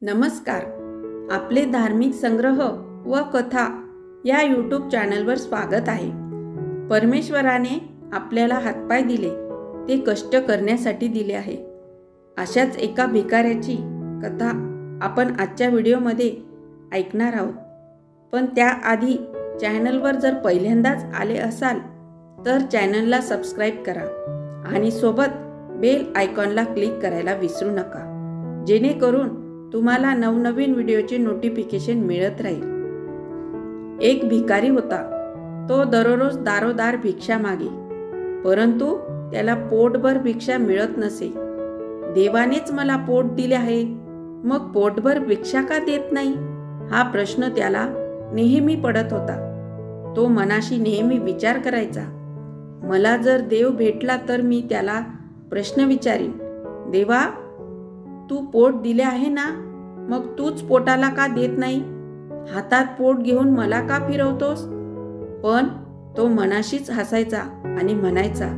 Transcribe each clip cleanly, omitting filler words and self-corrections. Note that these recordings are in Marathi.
नमस्कार. आपले धार्मिक संग्रह व कथा या यूट्यूब चॅनलवर स्वागत आहे. परमेश्वराने आपल्याला हातपाय दिले ते कष्ट करण्यासाठी दिले आहे. अशाच एका भिकाऱ्याची कथा आपण आजच्या व्हिडिओमध्ये ऐकणार आहोत. पण त्याआधी चॅनलवर जर पहिल्यांदाच आले असाल तर चॅनलला सबस्क्राईब करा आणि सोबत बेल आयकॉनला क्लिक करायला विसरू नका, जेणेकरून तुम्हाला नवनवीन व्हिडिओचे नोटिफिकेशन मिळत राहील. एक भिकारी होता. तो दररोज दारोदार भिक्षा मागे, परंतु त्याला पोटभर भिक्षा मिळत नसे. देवानेच मला पोट दिले आहे, मग पोटभर भिक्षा का देत नाही, हा प्रश्न त्याला नेहमी पडत होता. तो मनाशी नेहमी विचार करायचा. मला जर देव भेटला तर मी त्याला प्रश्न विचारीन, देवा, तू पोट दिले आहे ना, मग तूच पोटाला का देत नाही? हातात पोट घेऊन मला का फिरवतोस? पण तो मनाशीच हसायचा आणि म्हणायचा,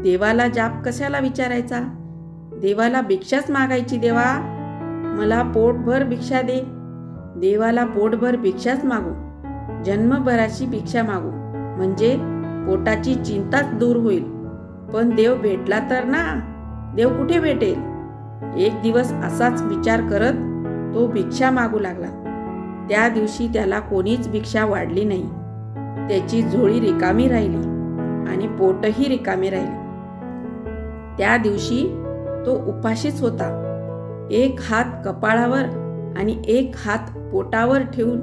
देवाला जाप कशाला विचारायचा? देवाला भिक्षाच मागायची. देवा, मला पोटभर भिक्षा दे. देवाला पोटभर भिक्षाच मागू, जन्मभराची भिक्षा मागू, म्हणजे पोटाची चिंताच दूर होईल. पण देव भेटला तर ना. देव कुठे भेटेल? एक दिवस असाच विचार करत तो भिक्षा मागू लागला. त्या दिवशी त्याला कोणीच भिक्षा वाढली नाही. त्याची झोळी रिकामी राहिली आणि पोटही रिकामे राहिले. त्या दिवशी तो उपाशीच होता. एक हात कपाळावर आणि एक हात पोटावर ठेवून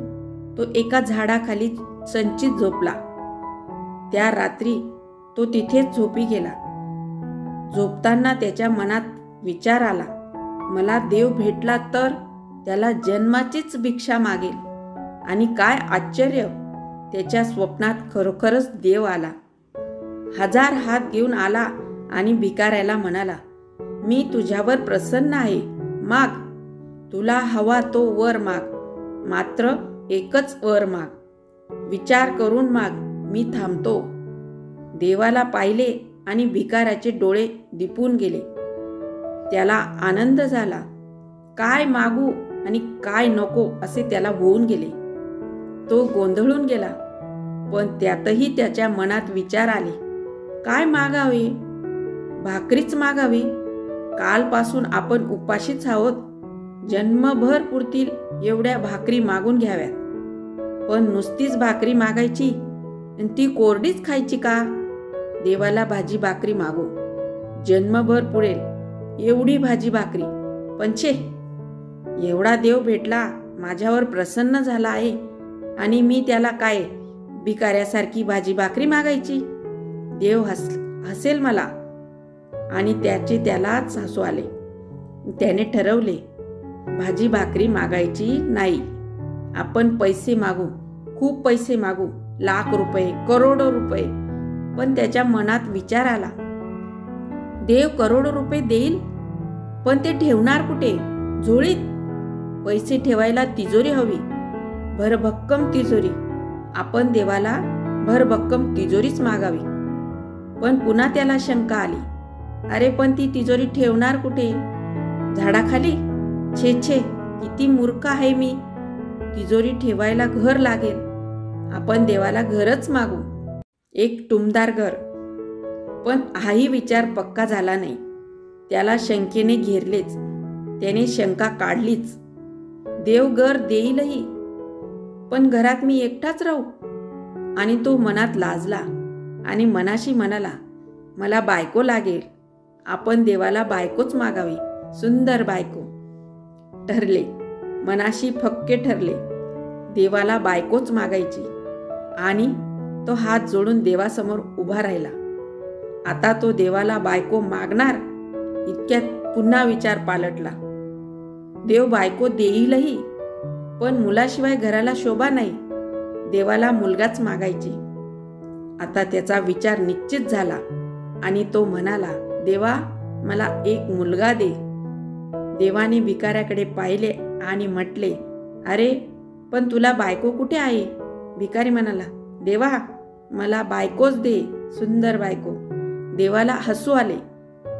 तो एका झाडाखाली संचित झोपला. त्या रात्री तो तिथेच झोपी गेला. झोपताना त्याच्या मनात विचार आला, मला देव भेटला तर त्याला जन्माचीच भिक्षा मागेल. आणि काय आश्चर्य, त्याच्या स्वप्नात खरोखरच देव आला. 1000 हात घेऊन आला आणि भिकाऱ्याला म्हणाला, मी तुझ्यावर प्रसन्न आहे, माग. तुला हवा तो वर माग, मात्र एकच वर माग. विचार करून माग, मी थांबतो. देवाला पाहिले आणि भिकाऱ्याचे डोळे दिपून गेले. त्याला आनंद झाला. काय मागू आणि काय नको असे त्याला होऊन गेले. तो गोंधळून गेला. पण त्यातही त्याच्या मनात विचार आले, काय मागावे? भाकरीच मागावी. कालपासून आपण उपाशीच आहोत. जन्मभर पुरतील एवढ्या भाकरी मागून घ्याव्यात. पण नुसतीच भाकरी मागायची आणि ती कोरडीच खायची का? देवाला भाजी भाकरी मागू, जन्मभर पुरेल एवढी भाजी भाकरी. पण छे, एवढा देव भेटला, माझ्यावर प्रसन्न झाला आहे आणि मी त्याला काय भिकाऱ्यासारखी भाजी भाकरी मागायची? देव हसेल मला. आणि त्यालाच हसू आले. त्याने ठरवले, भाजी भाकरी मागायची नाही. आपण पैसे मागू, खूप पैसे मागू, लाख रुपये, करोडो रुपये. पण त्याच्या मनात विचार आला, देव करोडो रुपये देईल, पण ते ठेवणार कुठे? झोळीत. पैसे ठेवायला तिजोरी हवी, भरभक्कम तिजोरी. आपण देवाला भरभक्कम तिजोरीच मागावी. पण पुन्हा त्याला शंका आली, अरे पण ती तिजोरी ठेवणार कुठे? झाडाखाली? छे छे, किती मूर्ख आहे मी. तिजोरी ठेवायला घर लागेल. आपण देवाला घरच मागू, एक टुमदार घर. पण हाही विचार पक्का झाला नाही. त्याला शंकेने घेरलेच. त्याने शंका काढलीच, देव घर देईलही, पण घरात मी एकटाच राहू. आणि तो मनात लाजला आणि मनाशी म्हणाला, मला बायको लागेल. आपण देवाला बायकोच मागावी, सुंदर बायको. ठरले, मनाशी फक्के ठरले. देवाला बायकोच मागायची. आणि तो हात जोडून देवासमोर उभा राहिला. आता तो देवाला बायको मागणार. इतक्यात पुन्हा विचार पालटला. देव बायको देईलही, पण मुलाशिवाय घराला शोभा नाही. देवाला मुलगाच मागायची. आता त्याचा विचार निश्चित झाला आणि तो म्हणाला, देवा, मला एक मुलगा दे. देवाने भिकाऱ्याकडे पाहिले आणि म्हटले, अरे पण तुला बायको कुठे आहे? भिकारी म्हणाला, देवा, मला बायकोच दे, सुंदर बायको. देवाला हसू आले.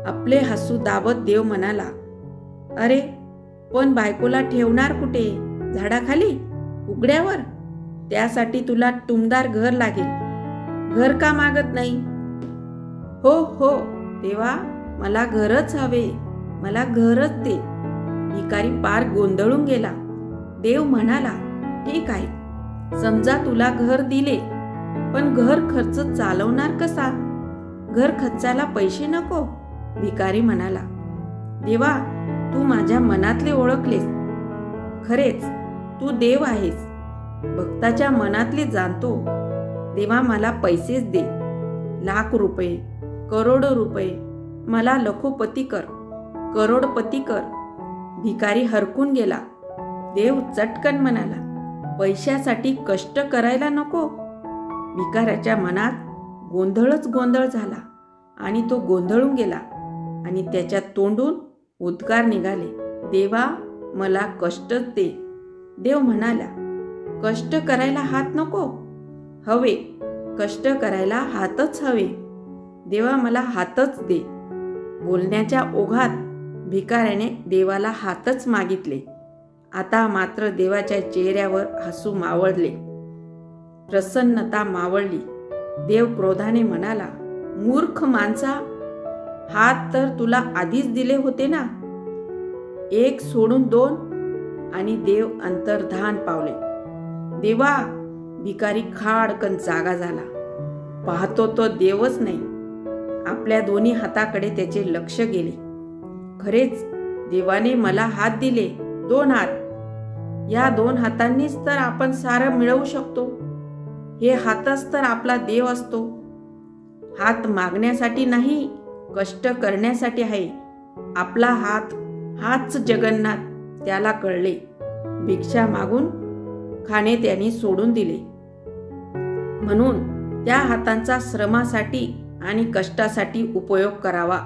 आपले हसू दाबत देव म्हणाला, अरे पण बायकोला ठेवणार कुठे? झाडाखाली? उघड्यावर? त्यासाठी तुला टुमदार घर लागेल. घर का मागत नाही? हो हो देवा, मला घरच हवे, मला घरच दे. भिकारी पार गोंधळून गेला. देव म्हणाला, ठीक आहे, समजा तुला घर दिले, पण घर खर्च चालवणार कसा? घर खर्चाला पैसे नको? भिकारी म्हणाला, देवा, तू माझ्या मनातले ओळखलेस. खरेच तू देव आहेस, भक्ताच्या मनातले जाणतो. देवा, मला पैसेच दे. लाख रुपये, करोडो रुपये, मला लखोपती कर, करोडपती कर. भिकारी हरकून गेला. देव चटकन म्हणाला, पैशासाठी कष्ट करायला नको. भिकाऱ्याच्या मनात गोंधळच गोंधळ झाला आणि तो गोंधळून गेला आणि त्याच्या तोंडून उद्गार निघाले, देवा, मला कष्टच दे. देव म्हणाला, कष्ट करायला हात नको? हवे, कष्ट करायला हातच हवे. देवा, मला हातच दे. बोलण्याच्या ओघात भिकाऱ्याने देवाला हातच मागितले. आता मात्र देवाच्या चेहऱ्यावर हसू मावळले, प्रसन्नता मावळली. देव क्रोधाने म्हणाला, मूर्ख माणसा, हात तर तुला आधीच दिले होते ना. एक सोडून दोन. आणि देव अंतर्धान पावले. देवा, भिकारी खाडकन जागा झाला. पाहतो तो देवच नाही. आपल्या दोन्ही हाताकडे त्याचे लक्ष गेले. खरेच देवाने मला हात दिले, 2 हात. या 2 हातांनीच तर आपण सारं मिळवू शकतो. हे हातच तर आपला देव असतो. हात मागण्यासाठी नाही, कष्ट करण्यासाठी आहे. आपला हात हाच जगन्नाथ, त्याला कळले. भिक्षा मागून खाणे त्याने सोडून दिले. म्हणून त्या हातांचा श्रमासाठी आणि कष्टासाठी उपयोग करावा.